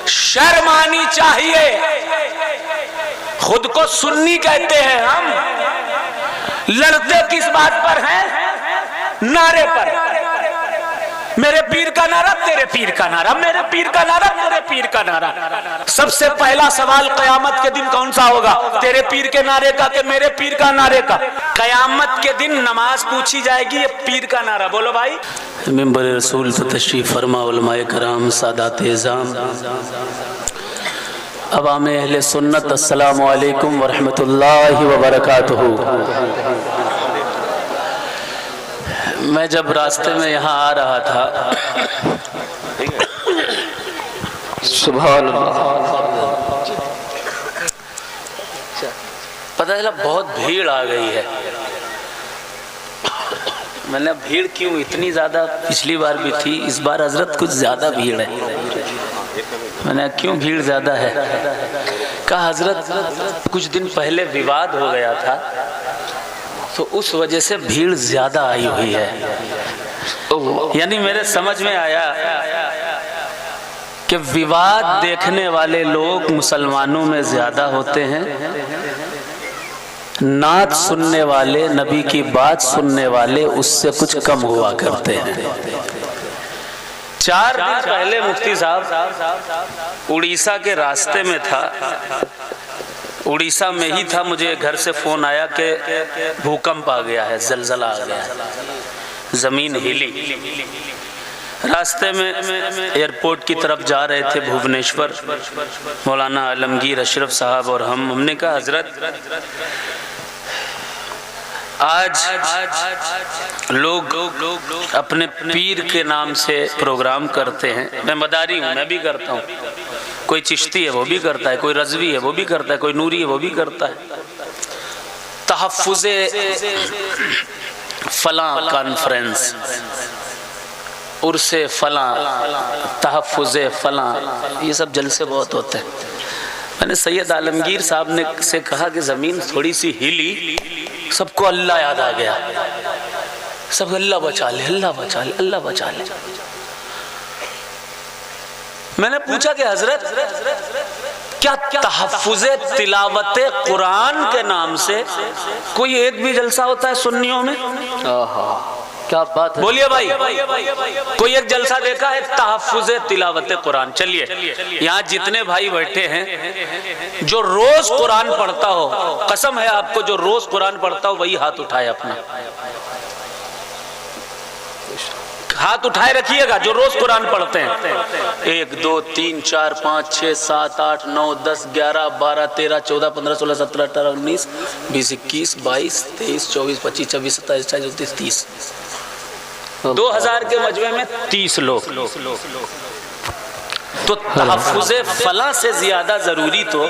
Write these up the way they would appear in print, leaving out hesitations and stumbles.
शर्म आनी चाहिए। खुद को सुन्नी कहते हैं हम, लड़ते किस बात पर हैं? नारे पर। मेरे पीर का नारा, तेरे पीर का नारा, मेरे पीर का नारा, मेरे पीर का नारा। सबसे पहला सवाल कयामत के दिन कौन सा होगा? तेरे पीर के नारे का कि मेरे पीर का नारे का? कयामत के दिन नमाज पूछी जाएगी, ये पीर का नारा। बोलो भाई। मिंबर रसूल पे तशरीफ फरमा उलमाए कराम सादात इज़ाम अवाम अहले सुन्नत, अस्सलामु अलैकुम व रहमतुल्लाहि व बरकातुहू। मैं जब रास्ते में यहाँ आ रहा था, सुभान अल्लाह, पता चला बहुत भीड़ आ गई है। मैंने भीड़ क्यों इतनी ज़्यादा, पिछली बार भी थी, इस बार हजरत कुछ ज़्यादा भीड़ है। मैंने क्यों भीड़ ज़्यादा है? कहा हजरत कुछ दिन पहले विवाद हो गया था, तो उस वजह से भीड़ ज़्यादा आई हुई है। यानी मेरे समझ में आया कि विवाद देखने वाले लोग मुसलमानों में ज़्यादा होते हैं, नात सुनने वाले, नबी की बात सुनने वाले उससे कुछ कम हुआ करते हैं। 4 दिन पहले मुफ्ती साहब उड़ीसा के रास्ते में था, उड़ीसा में ही था, मुझे घर से फ़ोन आया कि भूकंप आ गया है, ज़लज़ला आ गया है, ज़मीन हिली। रास्ते में एयरपोर्ट की तरफ जा रहे थे भुवनेश्वर, मौलाना आलमगीर अशरफ साहब और हमने कहा हजरत आज लोग अपने पीर के नाम से प्रोग्राम करते हैं। मैं मदारी हूँ, मैं भी करता हूँ, कोई चिश्ती है वो भी करता है, कोई रज़वी है वो भी करता है, कोई नूरी है वो भी करता है। तहफ़्फ़ुज़े फलां कॉन्फ्रेंस, उर्से फलां, तहफ़्फ़ुज़े फलां, ये सब जलसे बहुत होते हैं। मैंने सैयद आलमगीर साहब ने से कहा कि ज़मीन थोड़ी सी हिली, सबको अल्लाह याद आ गया, सब अल्लाह बचा ले, अल्लाह बचा ले, अल्लाह बचा ले। मैंने पूछा कि हजरत क्या तहफ़्फ़ुज़े तिलावते कुरान के नाम से कोई एक भी जलसा होता है सुन्नियों में? क्या बात है, बोलिए भाई। कोई एक जलसा देखा है तहफ़्फ़ुज़े तिलावते कुरान? चलिए, यहाँ जितने भाई बैठे हैं जो रोज कुरान पढ़ता हो, कसम है आपको, जो रोज कुरान पढ़ता हो वही हाथ उठाए, अपना हाथ उठाए रखिएगा जो रोज कुरान पढ़ते हैं। 1 2 3 4 5 6 7 8 9 10 11 12 13 14 15 16 17 18 19 20 21 22 23 24 25 26 27 28 29 30, 2000 के मजमे में 30 लोग। तो तहफ़्फ़ुज़े फला से ज्यादा जरूरी तो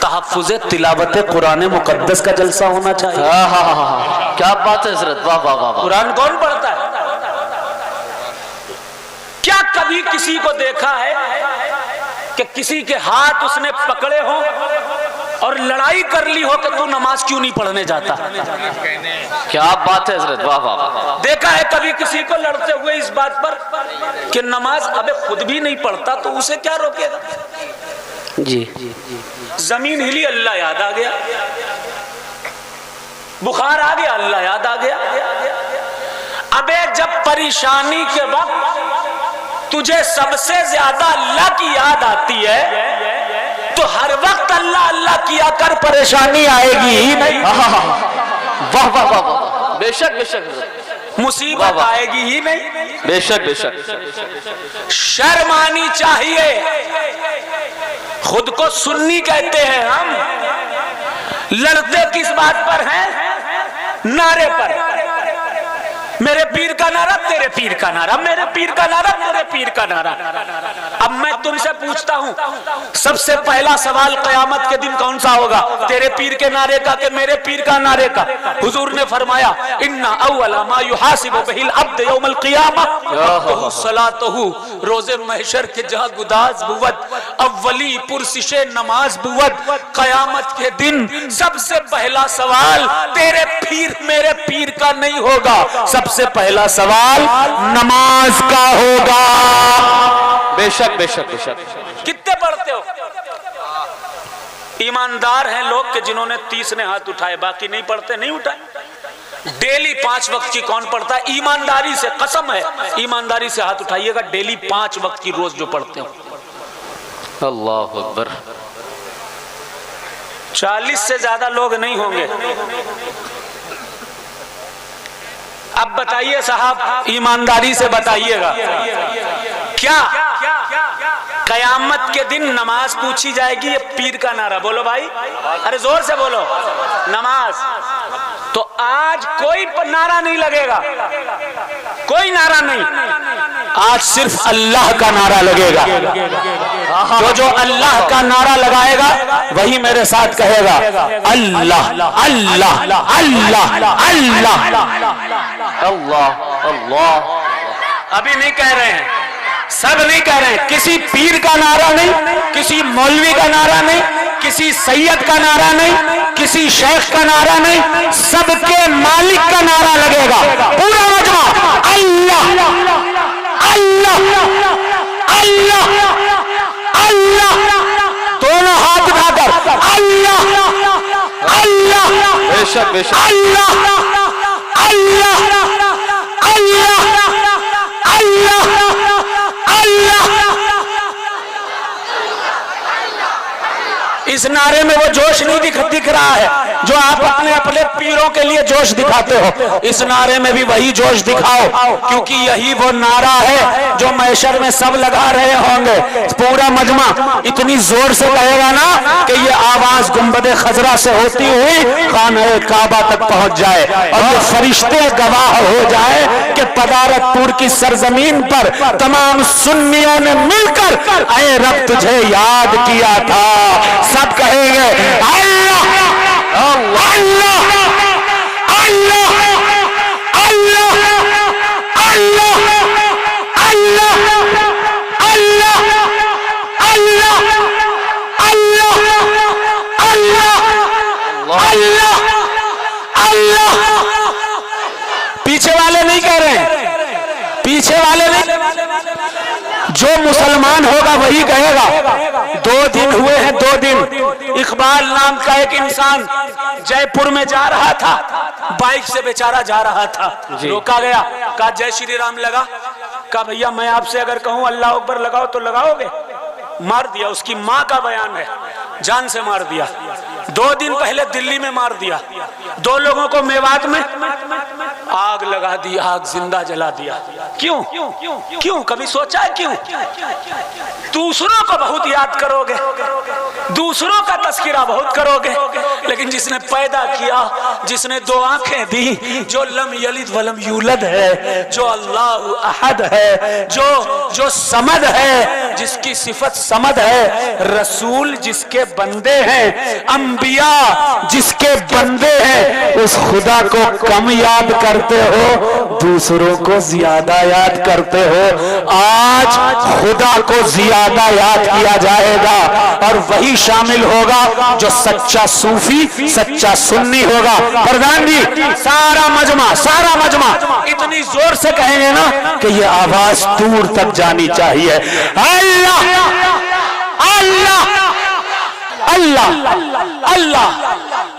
तहफ़्फ़ुज़े तिलावत कुरान मुक़द्दस का जलसा होना चाहिए। हाँ, क्या बात है हज़रत, वाह वाह वाह। कुरान कौन पढ़ता है? क्या कभी किसी को देखा है कि किसी के हाथ उसने पकड़े हो और लड़ाई कर ली हो कि तू नमाज क्यों नहीं पढ़ने जाता? क्या बात है हज़रत, वाह वाह। देखा है कभी किसी को लड़ते हुए इस बात पर कि नमाज, अबे खुद भी नहीं पढ़ता तो उसे क्या रोकेगा? जी, जमीन हिली, अल्लाह याद आ गया, बुखार आ गया, अल्लाह याद आ गया। अबे जब परेशानी के वक्त तुझे सबसे ज्यादा अल्लाह की याद आती है तो हर वक्त अल्लाह अल्लाह किया कर, परेशानी आएगी ही नहीं। वाह वाह वाह, बेशक बेशक, मुसीबत आएगी ही नहीं, बेशक बेशक। शर्म आनी चाहिए। खुद को सुन्नी कहते हैं हम, लड़ते किस बात पर हैं? नारे पर। मेरे पीर का नारा, तेरे पीर का नारा, मेरे पीर का नारा, मेरे पीर का नारा। अब मैं तुमसे पूछता हूं, सबसे पहला सवाल कयामत के दिन कौन सा होगा? तेरे पीर के नारे का कि मेरे पीर का नारे का? हुजूर ने फरमाया, इन्ना अव्वला मा युहासिबु बिहिल अब्द यौमल क़ियामह सलातहु। रोज़े महशर के जहां गुदाज बुवत, अव्वली पुरसिशे नमाज बुवत, कयामत के दिन सबसे पहला सवाल तेरे पीर मेरे पीर का नहीं होगा, सबसे पहला सवाल नमाज का होगा। बेशक बेशक बेशक। कितने पढ़ते हो? ईमानदार हैं लोग कि जिन्होंने 30 ने हाथ उठाए, बाकी नहीं पढ़ते, नहीं उठाए। डेली 5 वक्त की कौन पढ़ता है? ईमानदारी से, कसम है, ईमानदारी से हाथ उठाइएगा, डेली 5 वक्त की रोज जो पढ़ते हो। अल्लाह अकबर। 40 से ज्यादा लोग नहीं होंगे। अब बताइए साहब, ईमानदारी से बताइएगा, क्या कयामत के दिन नमाज पूछी जाएगी? ये पीर का नारा, बोलो भाई, अरे जोर से बोलो, नमाज। तो आज कोई नारा नहीं लगेगा, कोई नारा नहीं, आज सिर्फ अल्लाह का नारा लगेगा। जो अल्लाह का नारा लगाएगा वही मेरे साथ कहेगा अल्लाह अल्लाह अल्लाह अल्लाह अल्लाह अल्लाह। अभी नहीं कह रहे हैं, सब नहीं कह रहे हैं। किसी पीर का नारा नहीं, किसी मौलवी का नारा नहीं, किसी सैयद का नारा नहीं, किसी शेख का नारा नहीं, सबके मालिक का नारा लगेगा। पूरा मजमा अल्लाह अल्लाह अल्लाह अल्लाह, दोनों हाथ उठाकर अल्लाह अल्लाह बेशक बेशक अल्लाह अल्लाह अल्लाह अल्लाह अल्लाह। इस नारे में वो जोश नहीं दिख रहा है जो आप अपने अपने पीरों के लिए जोश दिखाते हो। इस नारे में भी वही जोश दिखाओ, क्योंकि यही वो नारा है जो मैशर में सब लगा रहे होंगे। पूरा मजमा इतनी जोर से कहेगा ना कि ये आवाज गुंबदे खजरा से होती हुई खाने काबा तक पहुंच जाए और ये फरिश्ते गवाह हो जाए कि पदारतपुर की सरजमीन पर तमाम सुन्नियों ने मिलकर ऐ रब तुझे याद किया था। सब कहेंगे अल्लाह अल्लाह अल्लाह अल्लाह अल्लाह अल्लाह अल्लाह अल्लाह अल्लाह अल्लाह अल्लाह। पीछे वाले नहीं कह रहे हैं, पीछे वाले नहीं, जो मुसलमान होगा वही कहेगा। 2 दिन हुए हैं, 2 दिन। इकबाल नाम का एक इंसान जयपुर में जा रहा था, बाइक से बेचारा जा रहा था, रोका गया, कहा जय श्री राम लगा, कहा भैया मैं आपसे अगर कहूं अल्लाह अकबर लगाओ तो लगाओगे? मार दिया। उसकी माँ का बयान है, जान से मार दिया। 2 दिन पहले दिल्ली में मार दिया, 2 लोगों को मेवात में आग लगा दी, आग जिंदा जला दिया। क्यों क्यों? कभी सोचा है क्यों? दूसरों को बहुत याद करोगे, दूसरों का तस्करा बहुत करोगे, लेकिन जिसने पैदा किया, जिसने 2 आंखें दी, जो लम यलिद वलम यूलद है, जो अल्लाह अहद है, जो समद है, जिसकी सिफत समद है, रसूल जिसके बंदे हैं, अंबिया जिसके बंदे हैं, उस खुदा को कम याद करते हो, दूसरों को ज्यादा याद करते हो। आज खुदा को ज्यादा याद किया जाएगा और वही शामिल होगा जो सच्चा सूफी, सच्चा सुन्नी होगा। प्रधान जी, सारा मजमा इतनी जोर से कहेंगे ना कि ये आवाज दूर तक जानी चाहिए। अल्लाह अल्लाह अल्लाह अल्लाह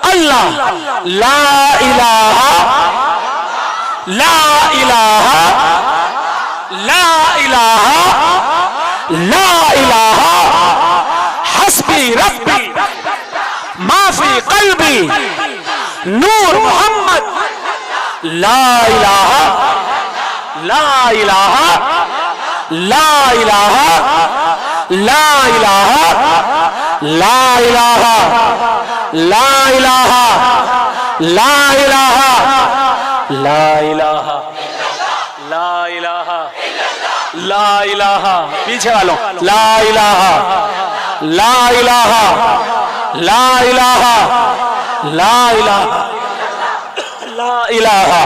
अल्लाह, ला इलाहा ला इलाहा ला इलाहा ला इलाहा हस्बी रब्बी माफी कल्बी नूर मोहम्मद, ला इलाहा ला इलाहा ला इलाहा ला इलाहा ला इलाहा ला इलाहा ला इलाहा ला इलाहा ला इलाहा ला इलाहा। पीछे वालों, ला इलाहा ला इलाहा ला इलाहा ला इलाहा ला इलाहा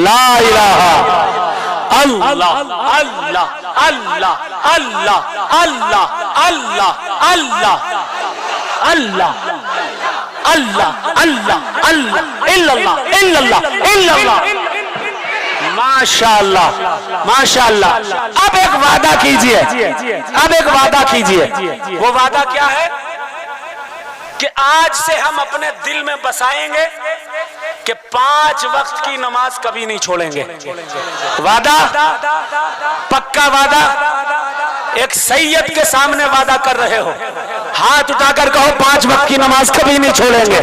ला इलाहा अल्लाह अल्लाह अल्लाह अल्लाह अल्लाह अल्लाह अल्लाह अल्लाह अल्लाह अल्लाह अल्लाह इल्लल्लाह इल्लल्लाह इल्लल्लाह माशाअल्लाह माशाअल्लाह। अब एक वादा कीजिए, अब एक वादा कीजिए। वो वादा क्या है कि आज से हम अपने दिल में बसाएंगे कि 5 वक्त की नमाज कभी नहीं छोड़ेंगे। वादा, पक्का वादा। एक सैयद के सामने वादा कर रहे हो, हाथ उठाकर कहो 5 वक्त की नमाज कभी नहीं छोड़ेंगे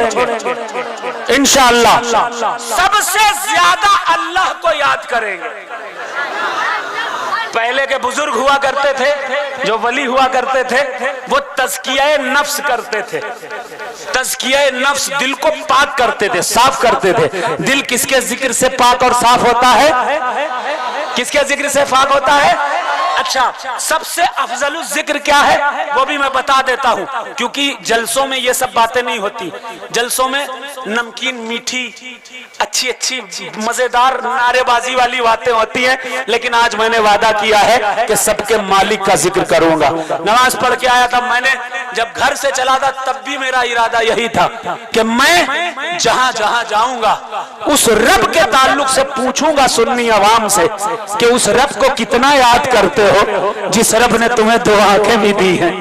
इंशाअल्लाह। सबसे ज्यादा अल्लाह को याद करेंगे। पहले के बुजुर्ग हुआ करते थे, जो वली हुआ करते थे, वो तज़किया नफ्स करते थे। तज़किया नफ्स दिल को पाक करते थे, साफ करते थे। दिल किसके जिक्र से पाक और साफ होता है? किसके जिक्र से पाक होता है? अच्छा, सबसे अफजल जिक्र क्या है वो भी मैं बता देता हूं, क्योंकि जलसों में ये सब बातें नहीं होती। जलसों में नमकीन, मीठी, अच्छी अच्छी मजेदार नारेबाजी वाली बातें होती हैं, लेकिन आज मैंने वादा किया है कि सबके मालिक का जिक्र करूंगा। नमाज पढ़ के आया था, मैंने जब घर से चला था तब भी मेरा इरादा यही था कि मैं जहां जहां जाऊंगा उस रब के ताल्लुक से पूछूंगा सुन्नी अवाम से कि उस रब को कितना याद करते हो, जिस रब ने तुम्हें 2 आंखें भी दी हैं,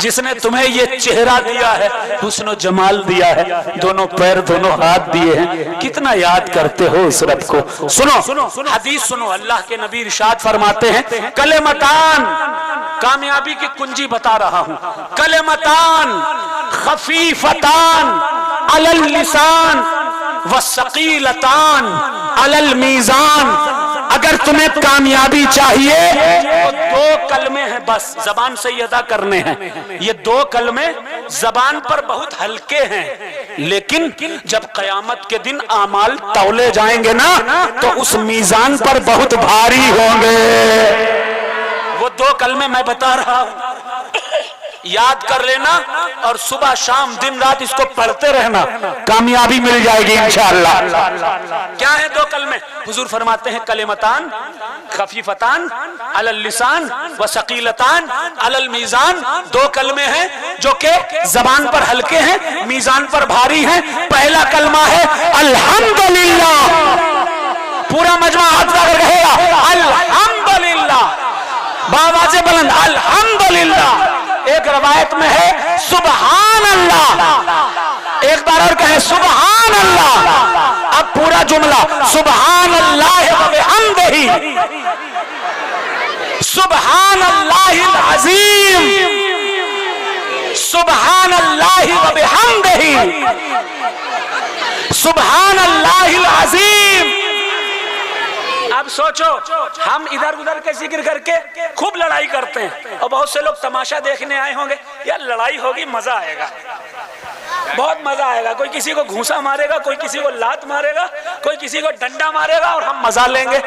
जिसने तुम्हें ये चेहरा दिया है, हुस्न जमाल दिया है, दोनों पैर दोनों हाथ दिए हैं, कितना याद करते हो उस रब को। सुनो हदीस सुनो, अल्लाह के नबी इरशाद फरमाते हैं, कलेमतान, कामयाबी की कुंजी बता रहा हूं, कलेमतान खफीफतान अलल लिसान व सकीलतान अलल मीजान। अगर तुम्हें कामयाबी चाहिए तो 2 कलमे हैं बस, जबान से अदा करने हैं। ये 2 कलमे जबान पर बहुत हल्के हैं, लेकिन जब कयामत के दिन आमाल तौले जाएंगे ना तो उस मीजान पर बहुत भारी होंगे। वो 2 कलमे मैं बता रहा हूं, याद कर लेना और सुबह शाम दिन रात इसको पढ़ते रहना, कामयाबी मिल जाएगी इंशाअल्लाह। क्या है 2 कलमे? हुजूर फरमाते हैं, कलेमतान खफीफतान अलल लिसान व सकीलतान अलल मीजान। 2 कलमे हैं जो के जबान पर हल्के हैं, मीजान पर भारी हैं। पहला कलमा है अल्हम्दुलिल्लाह। पूरा मजमा हाथ लगा रहेगा, अल्हम्दुलिल्लाह, बावाज़े बुलंद अल्हम्दुलिल्लाह। एक रवायत में है सुबहान अल्लाह। एक बार और कहें सुबहान अल्लाह। अब पूरा जुमला सुबहान अल्लाह व बिहम्दिही, सुबहान अल्लाहिल अज़ीम, सुबहान अल्लाह व बिहम्दिही, सुबहान अल्लाहिल अज़ीम। अब सोचो, हम इधर उधर के जिक्र करके खूब लड़ाई करते हैं, और बहुत से लोग तमाशा देखने आए होंगे, यार लड़ाई होगी मजा आएगा, बहुत मजा आएगा। कोई किसी को घूंसा मारेगा, कोई किसी को लात मारेगा, कोई किसी को डंडा मारेगा और हम मजा लेंगे।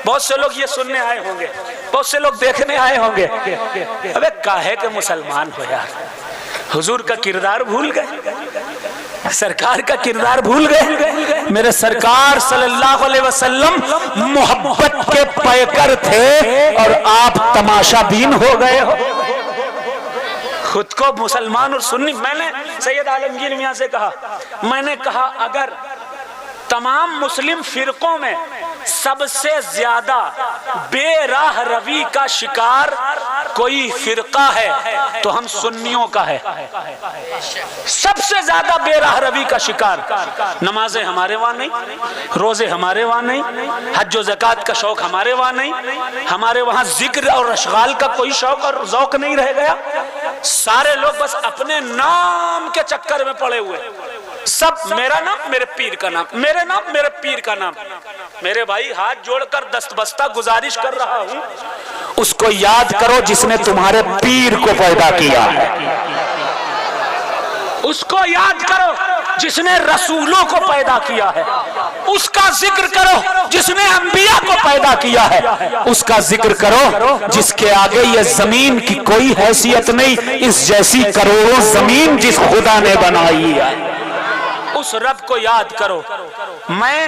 बहुत से लोग ये सुनने आए होंगे, बहुत से लोग देखने आए होंगे। अबे काहे के मुसलमान हो यार, हुजूर का किरदार भूल गए, सरकार का किरदार भूल गए। मेरे सरकार सल्लल्लाहु अलैहि वसल्लम मोहब्बत के पैकर थे और आप तमाशाबीन हो गए हो। खुद को मुसलमान और सुन्नी, मैंने सैयद आलमगीर मियां से कहा, मैंने कहा अगर तमाम मुस्लिम फिरकों में सबसे ज्यादा बेराह रवी का शिकार कोई फिरका है तो हम सुन्नियों का है। सबसे ज्यादा बेराह रवी का शिकार, नमाजें हमारे वहां नहीं, रोजे हमारे वहां नहीं, हज और ज़कात का शौक हमारे वहां नहीं, हमारे वहां जिक्र और अशगाल का कोई शौक और ज़ौक नहीं रह गया। सारे लोग बस अपने नाम के चक्कर में पड़े हुए, सब मेरा नाम मेरे पीर का नाम, मेरे नाम मेरे पीर का नाम। मेरे भाई हाथ जोड़कर दस्तबस्ता गुजारिश कर रहा हूं, उसको याद करो जिसने तुम्हारे पीर को पैदा किया है, उसको याद करो जिसने रसूलों को पैदा किया है, उसका जिक्र करो जिसने अंबिया को पैदा किया है, उसका जिक्र करो जिसके आगे ये जमीन की कोई हैसियत नहीं, इस जैसी करोड़ों जमीन जिस खुदा ने बनाई है, उस रब को याद करो। मैं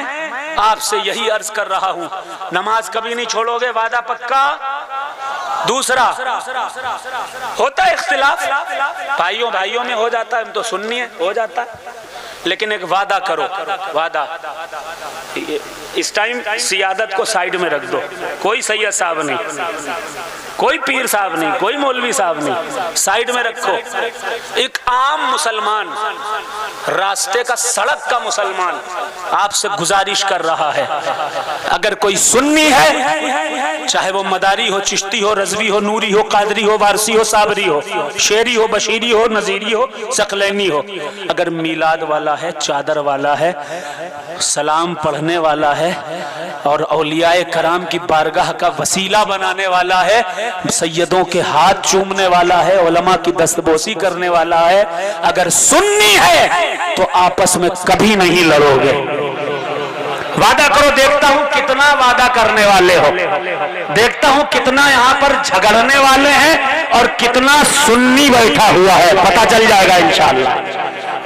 आपसे यही अर्ज कर रहा हूं, नमाज कभी नहीं छोड़ोगे, वादा पक्का। दूसरा, होता है इख्तिलाफ, भाइयों भाइयों में हो जाता है, हम तो सुन्नी है, हो जाता है, लेकिन एक वादा करो, वादा, इस टाइम सियादत को साइड में रख दो, कोई सैयद साहब नहीं, कोई पीर साहब नहीं, कोई मौलवी साहब नहीं, साइड में रखो। एक आम मुसलमान, रास्ते का, सड़क का मुसलमान आपसे गुजारिश कर रहा है, अगर कोई सुन्नी है, चाहे वो मदारी हो, चिश्ती हो, रज़वी हो, नूरी हो, कादरी हो, वारसी हो, साबरी हो, शेरी हो, बशीरी हो, नजीरी हो, सकलैनी हो, अगर मीलाद वाला है, चादर वाला है, सलाम पढ़ने वाला है और औलियाए कराम की बारगाह का वसीला बनाने वाला है, सैयदों के हाथ चूमने वाला है, उलमा की दस्तबोसी करने वाला है, अगर सुन्नी है तो आपस में कभी नहीं लड़ोगे। वादा करो, देखता हूं कितना वादा करने वाले हो, देखता हूं कितना यहां पर झगड़ने वाले हैं और कितना सुन्नी बैठा हुआ है, पता चल जाएगा इंशाअल्लाह।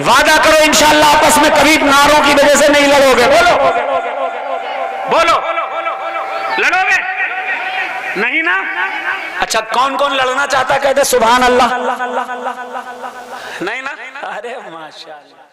वादा करो इंशाअल्लाह आपस में कभी नारों की वजह से नहीं लड़ोगे। बोलो बोलो, लड़ोगे नहीं ना? अच्छा, कौन कौन लड़ना चाहता कहते सुभान अल्लाह। नहीं ना? अरे माशाअल्लाह।